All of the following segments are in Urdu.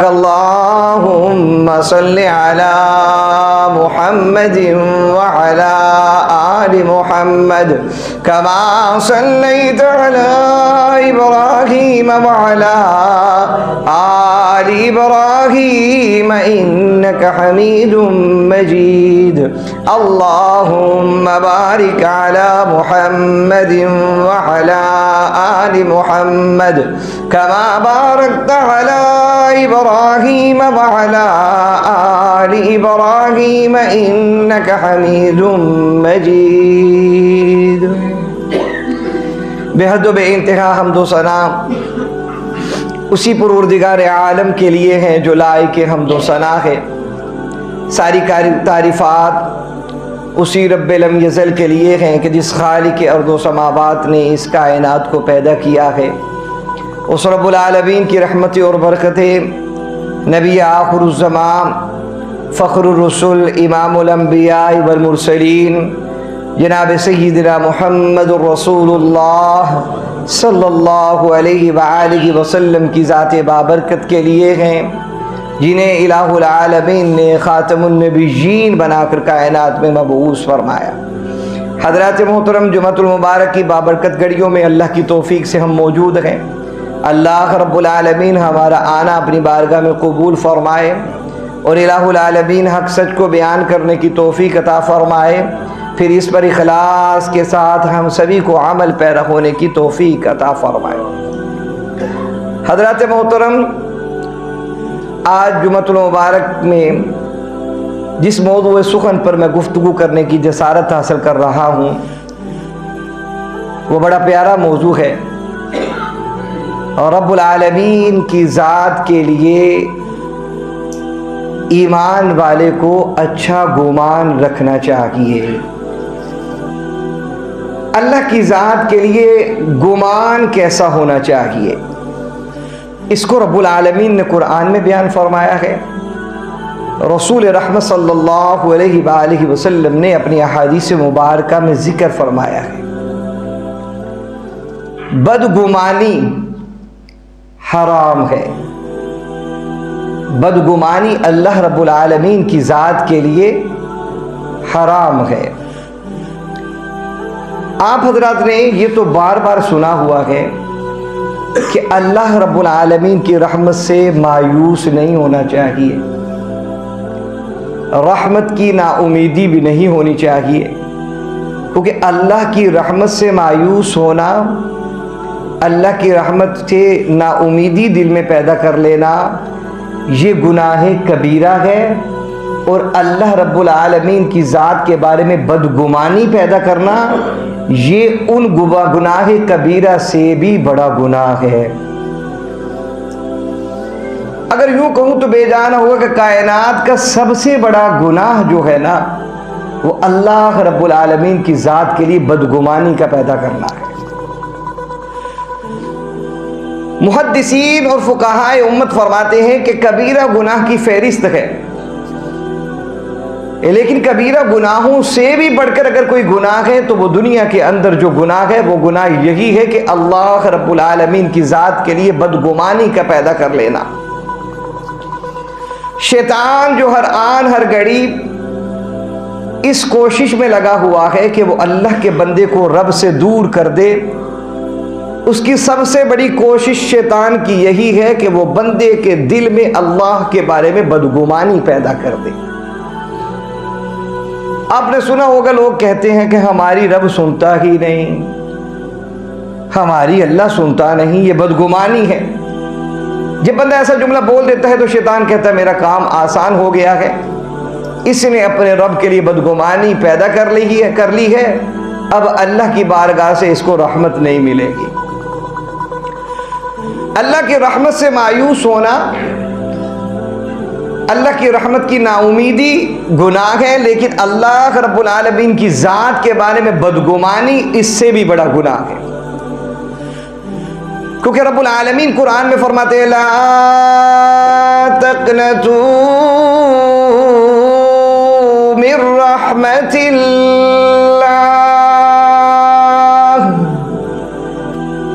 اللهم صل على محمد وعلى آل محمد كما صليت على إبراهيم وعلى آل إبراهيم إنك حميد مجيد اللهم بارك على محمد وعلى آل محمد كما باركت على إبراهيم وعلى آل إبراهيم إنك حميد مجيد۔ بے حد و بے انتہا حمد و ثنا اسی پروردگار عالم کے لیے ہیں جو لائق حمد و ثنا ہے۔ ساری تعریفات اسی رب لم یزل کے لیے ہیں کہ جس خالق ارض و سماوات نے اس کائنات کو پیدا کیا ہے۔ اس رب العالمین کی رحمتیں اور برکتیں نبی آخر الزمان فخر الرسل امام الانبیاء والمرسلین جناب سیدنا محمد الرسول اللہ صلی اللہ علیہ وآلہ وسلم کی ذات بابرکت کے لیے ہیں، جنہیں الہ العالمین نے خاتم النبیین بنا کر کائنات میں مبعوث فرمایا۔ حضرات محترم، جمعۃ المبارک کی بابرکت گھڑیوں میں اللہ کی توفیق سے ہم موجود ہیں۔ اللہ رب العالمین ہمارا آنا اپنی بارگاہ میں قبول فرمائے اور الہ العالمین حق سچ کو بیان کرنے کی توفیق عطا فرمائے، پھر اس پر اخلاص کے ساتھ ہم سبھی کو عمل پیرا ہونے کی توفیق عطا فرمائے۔ حضرات محترم، آج جمعۃ المبارک میں جس موضوع سخن پر میں گفتگو کرنے کی جسارت حاصل کر رہا ہوں وہ بڑا پیارا موضوع ہے۔ رب العالمین کی ذات کے لیے ایمان والے کو اچھا گمان رکھنا چاہیے۔ اللہ کی ذات کے لیے گمان کیسا ہونا چاہیے، اس کو رب العالمین نے قرآن میں بیان فرمایا ہے۔ رسول رحمت صلی اللہ علیہ وآلہ وسلم نے اپنی احادیث مبارکہ میں ذکر فرمایا ہے، بدگمانی حرام ہے۔ بدگمانی اللہ رب العالمین کی ذات کے لیے حرام ہے۔ آپ حضرات نے یہ تو بار بار سنا ہوا ہے کہ اللہ رب العالمین کی رحمت سے مایوس نہیں ہونا چاہیے، رحمت کی نا امیدی بھی نہیں ہونی چاہیے، کیونکہ اللہ کی رحمت سے مایوس ہونا، اللہ کی رحمت سے نا امیدی دل میں پیدا کر لینا، یہ گناہ کبیرہ ہے، اور اللہ رب العالمین کی ذات کے بارے میں بدگمانی پیدا کرنا یہ ان گناہ کبیرہ سے بھی بڑا گناہ ہے۔ اگر یوں کہوں تو بے جانا ہوگا کہ کائنات کا سب سے بڑا گناہ جو ہے نا وہ اللہ رب العالمین کی ذات کے لیے بدگمانی کا پیدا کرنا ہے۔ محدثین اور فقہائے امت فرماتے ہیں کہ کبیرہ گناہ کی فہرست ہے، لیکن کبیرہ گناہوں سے بھی بڑھ کر اگر کوئی گناہ ہے تو وہ دنیا کے اندر جو گناہ ہے وہ گناہ یہی ہے کہ اللہ رب العالمین کی ذات کے لیے بدگمانی کا پیدا کر لینا۔ شیطان جو ہر آن ہر گھڑی اس کوشش میں لگا ہوا ہے کہ وہ اللہ کے بندے کو رب سے دور کر دے، اس کی سب سے بڑی کوشش شیطان کی یہی ہے کہ وہ بندے کے دل میں اللہ کے بارے میں بدگمانی پیدا کر دے۔ آپ نے سنا ہوگا لوگ کہتے ہیں کہ ہماری رب سنتا ہی نہیں، ہماری اللہ سنتا نہیں، یہ بدگمانی ہے۔ جب بندہ ایسا جملہ بول دیتا ہے تو شیطان کہتا ہے میرا کام آسان ہو گیا ہے، اس نے اپنے رب کے لیے بدگمانی پیدا کر لی ہے، اب اللہ کی بارگاہ سے اس کو رحمت نہیں ملے گی۔ اللہ کی رحمت سے مایوس ہونا، اللہ کی رحمت کی نا امیدی گناہ ہے، لیکن اللہ رب العالمین کی ذات کے بارے میں بدگمانی اس سے بھی بڑا گناہ ہے، کیونکہ رب العالمین قرآن میں فرماتے ہیں لا تقنطوا من رحمت اللہ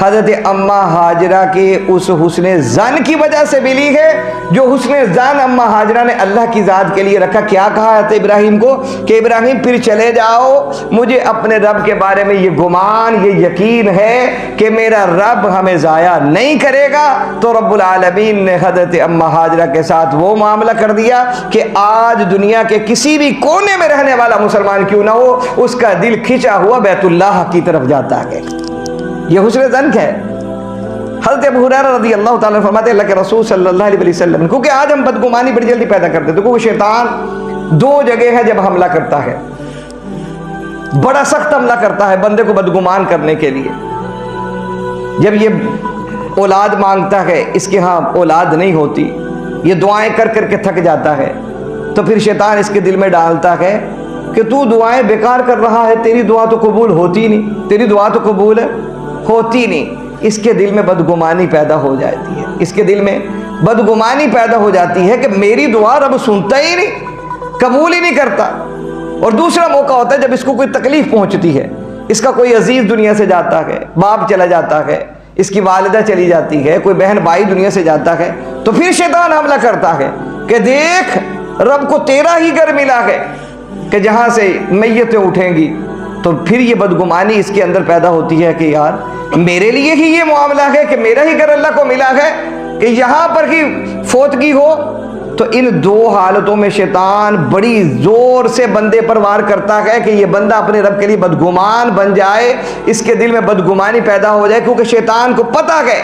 حضرت اماں ہاجرہ کے اس حسن ظن کی وجہ سے ملی ہے جو حسن ظن اماں ہاجرہ نے اللہ کی ذات کے لیے رکھا. کیا کہا حضرت ابراہیم کو کہ ابراہیم پھر چلے جاؤ, مجھے اپنے رب کے بارے میں یہ گمان, یہ یقین ہے کہ میرا رب ہمیں ضائع نہیں کرے گا. تو رب العالمین نے حضرت اماں ہاجرہ کے ساتھ وہ معاملہ کر دیا کہ آج دنیا کے کسی بھی کونے میں رہنے والا مسلمان کیوں نہ ہو, اس کا دل کھنچا ہوا بیت اللہ کی طرف جاتا ہے. یہ حسن ظن ہے. حضرت ابو ہریرہ رضی اللہ تعالیٰ فرماتے ہیں اللہ کے رسول صلی اللہ علیہ وسلم, کیونکہ آج ہم بدگمانی بڑی جلدی پیدا کرتے ہیں. کیونکہ شیطان دو جگہ ہے جب حملہ کرتا ہے, بڑا سخت حملہ کرتا ہے بندے کو بدگمان کرنے کے لیے. جب یہ اولاد مانگتا ہے, اس کے ہاں اولاد نہیں ہوتی, یہ دعائیں کر کر کے تھک جاتا ہے, تو پھر شیطان اس کے دل میں ڈالتا ہے کہ تو دعائیں بیکار کر رہا ہے, تیری دعا تو قبول ہوتی نہیں, تیری دعا تو قبول ہوتی نہیں. اس کے دل میں بدگمانی پیدا ہو جاتی ہے, اس کے دل میں بدگمانی پیدا ہو جاتی ہے کہ میری دعا رب سنتا ہی نہیں, قبول ہی نہیں کرتا. اور دوسرا موقع ہوتا ہے جب اس کو کوئی تکلیف پہنچتی ہے, اس کا کوئی عزیز دنیا سے جاتا ہے, باپ چلا جاتا ہے, اس کی والدہ چلی جاتی ہے, کوئی بہن بھائی دنیا سے جاتا ہے, تو پھر شیطان حملہ کرتا ہے کہ دیکھ رب کو تیرا ہی گھر ملا ہے کہ جہاں سے میتیں اٹھیں گی. تو پھر یہ بدگمانی اس کے اندر پیدا ہوتی ہے کہ یار میرے لیے ہی یہ معاملہ ہے کہ میرا ہی گھر اللہ کو ملا ہے کہ یہاں پر ہی فوتگی ہو. تو ان دو حالتوں میں شیطان بڑی زور سے بندے پر وار کرتا ہے کہ یہ بندہ اپنے رب کے لیے بدگمان بن جائے, اس کے دل میں بدگمانی پیدا ہو جائے. کیونکہ شیطان کو پتہ ہے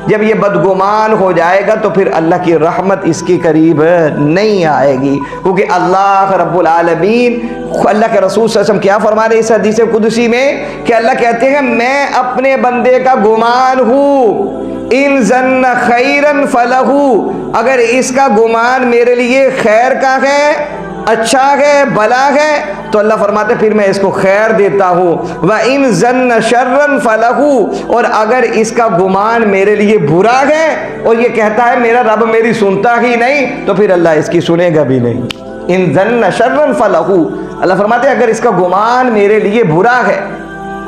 جب یہ بدگمان ہو جائے گا تو پھر اللہ کی رحمت اس کے قریب نہیں آئے گی. کیونکہ اللہ رب العالمین, اللہ کے رسول صلی اللہ علیہ وسلم کیا فرما رہے ہیں اس حدیث قدسی میں کہ اللہ کہتے ہیں میں اپنے بندے کا گمان ہوں, ان ظن خیرن فلہ, اگر اس کا گمان میرے لیے خیر کا ہے, اچھا ہے, بھلا ہے, تو اللہ فرماتے پھر میں اس کو خیر دیتا ہوں. وَإِن ظَنَّ شَرًّا فَلَهُ, اور اگر اس کا گمان میرے لیے برا ہے اور یہ کہتا ہے میرا رب میری سنتا ہی نہیں, تو پھر اللہ اس کی سنے گا بھی نہیں. ان ظَنَّ شَرًّا فَلَهُ, اللہ فرماتے ہیں اگر اس کا گمان میرے لیے برا ہے,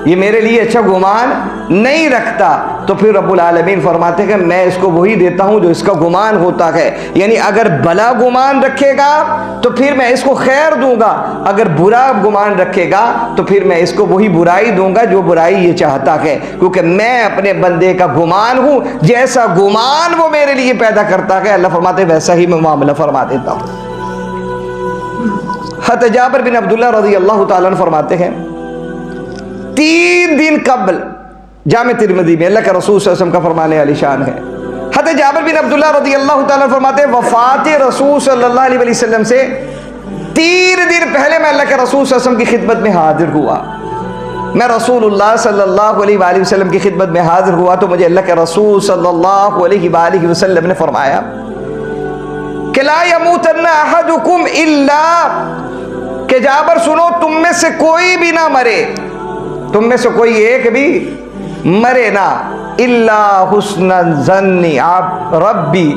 یہ میرے لیے اچھا گمان نہیں رکھتا, تو پھر رب العالمین فرماتے ہیں کہ میں اس کو وہی دیتا ہوں جو اس کا گمان ہوتا ہے. یعنی اگر بھلا گمان رکھے گا تو پھر میں اس کو خیر دوں گا, اگر برا گمان رکھے گا تو پھر میں اس کو وہی برائی دوں گا جو برائی یہ چاہتا ہے. کیونکہ میں اپنے بندے کا گمان ہوں, جیسا گمان وہ میرے لیے پیدا کرتا ہے اللہ فرماتے ہیں ویسا ہی میں معاملہ فرما دیتا ہوں. حضرت جابر بن عبداللہ رضی اللہ تعالیٰ عنہ فرماتے ہیں 3 دن قبل, جامع ترمذی میں اللہ کے رسول صلی اللہ علیہ وسلم کا فرمانے والی شان ہے, حضرت جابر بن عبداللہ رضی اللہ تعالیٰ عنہ فرماتے ہیں وفات رسول صلی اللہ علیہ وسلم سے 3 دن پہلے میں اللہ کے رسول صلی اللہ علیہ وسلم کی خدمت میں حاضر ہوا. میں رسول اللہ صلی اللہ علیہ وآلہ وسلم کی خدمت میں حاضر ہوا تو مجھے اللہ کے رسول صلی اللہ علیہ وآلہ وسلم نے فرمایا کہ لا یموتن احدکم الا, کہ جابر سنو تم میں سے کوئی بھی نہ مرے, تم میں سے کوئی ایک بھی مرے نہ, الا حسن ظن آپ ربی,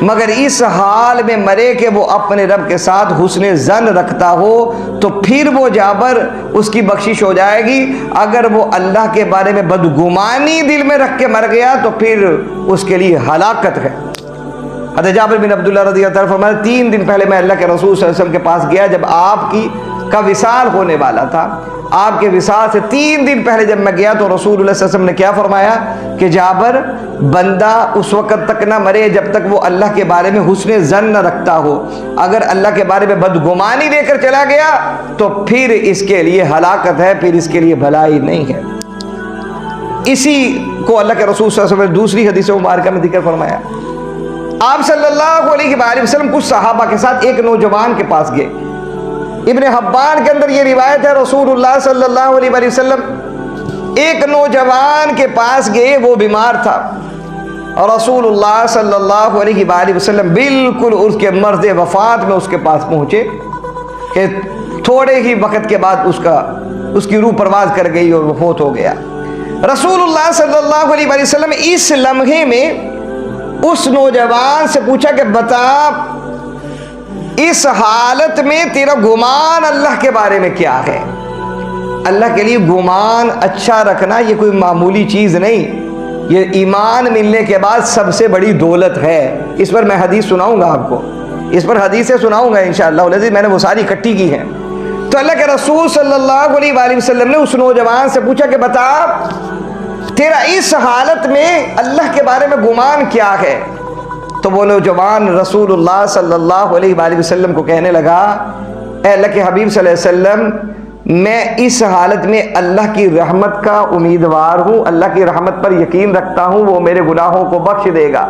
مگر اس حال میں مرے کہ وہ اپنے رب کے ساتھ حسن ظن رکھتا ہو, تو پھر وہ جابر اس کی بخشش ہو جائے گی. اگر وہ اللہ کے بارے میں بدگمانی دل میں رکھ کے مر گیا تو پھر اس کے لیے ہلاکت ہے. حضرت جابر بن عبداللہ رضی اللہ عنہ فرماتے 3 دن پہلے میں اللہ کے رسول صلی اللہ علیہ وسلم کے پاس گیا جب آپ کا وصال ہونے والا تھا. آپ کے وصال سے 3 دن پہلے جب میں گیا تو رسول اللہ صلی اللہ علیہ وسلم نے کیا فرمایا کہ جابر بندہ اس وقت تک نہ مرے جب تک وہ اللہ کے بارے میں حسن ظن نہ رکھتا ہو. اگر اللہ کے بارے میں بدگمانی لے کر چلا گیا تو پھر اس کے لیے ہلاکت ہے, پھر اس کے لیے بھلائی نہیں ہے. اسی کو اللہ کے رسول صلی اللہ علیہ وسلم نے دوسری حدیث مبارکہ میں ذکر فرمایا. آپ صلی اللہ علیہ وآلہ وسلم کچھ صحابہ کے ساتھ ایک نوجوان کے پاس گئے. ابن حبان کے اندر یہ روایت ہے رسول اللہ صلی اللہ علیہ وآلہ وسلم ایک نوجوان کے پاس گئے, وہ بیمار تھا, اور رسول اللہ صلی اللہ علیہ وآلہ وسلم بالکل اس کے مرض وفات میں اس کے پاس پہنچے کہ تھوڑے ہی وقت کے بعد اس کی روح پرواز کر گئی اور وہ فوت ہو گیا. رسول اللہ صلی اللہ علیہ وآلہ وسلم اس لمحے میں اس نوجوان سے پوچھا کہ بتا اس حالت میں تیرا گمان اللہ کے بارے میں کیا ہے. اللہ کے لیے گمان اچھا رکھنا یہ کوئی معمولی چیز نہیں. یہ ایمان ملنے کے بعد سب سے بڑی دولت ہے. اس پر میں حدیث سناؤں گا آپ کو, اس پر حدیثیں سناؤں گا انشاءاللہ العزیز, میں نے وہ ساری اکٹھی کی ہیں. تو اللہ کے رسول صلی اللہ علیہ وآلہ وسلم نے اس نوجوان سے پوچھا کہ بتا تیرا اس حالت میں اللہ کے بارے میں گمان کیا ہے؟ تو وہ نوجوان رسول اللہ صلی اللہ علیہ وآلہ وسلم کو کہنے لگا, اے اللہ کے حبیب صلی اللہ علیہ وسلم, میں اس حالت میں اللہ کی رحمت کا امیدوار ہوں, اللہ کی رحمت پر یقین رکھتا ہوں, وہ میرے گناہوں کو بخش دے گا.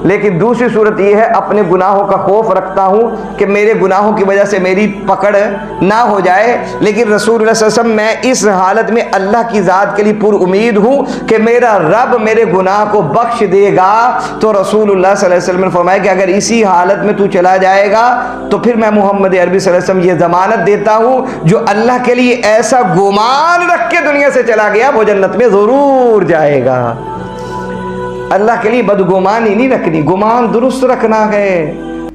لیکن دوسری صورت یہ ہے, اپنے گناہوں کا خوف رکھتا ہوں کہ میرے گناہوں کی وجہ سے میری پکڑ نہ ہو جائے. لیکن رسول اللہ صلی اللہ علیہ وسلم, میں اس حالت میں اللہ کی ذات کے لیے پر امید ہوں کہ میرا رب میرے گناہ کو بخش دے گا. تو رسول اللہ صلی اللہ علیہ وسلم نے فرمایا کہ اگر اسی حالت میں تو چلا جائے گا تو پھر میں محمد عربی صلی اللہ علیہ وسلم یہ ضمانت دیتا ہوں, جو اللہ کے لیے ایسا گمان رکھ کے دنیا سے چلا گیا وہ جنت میں ضرور جائے گا. اللہ کے لیے بدگمانی نہیں رکھنی, گمان درست رکھنا ہے.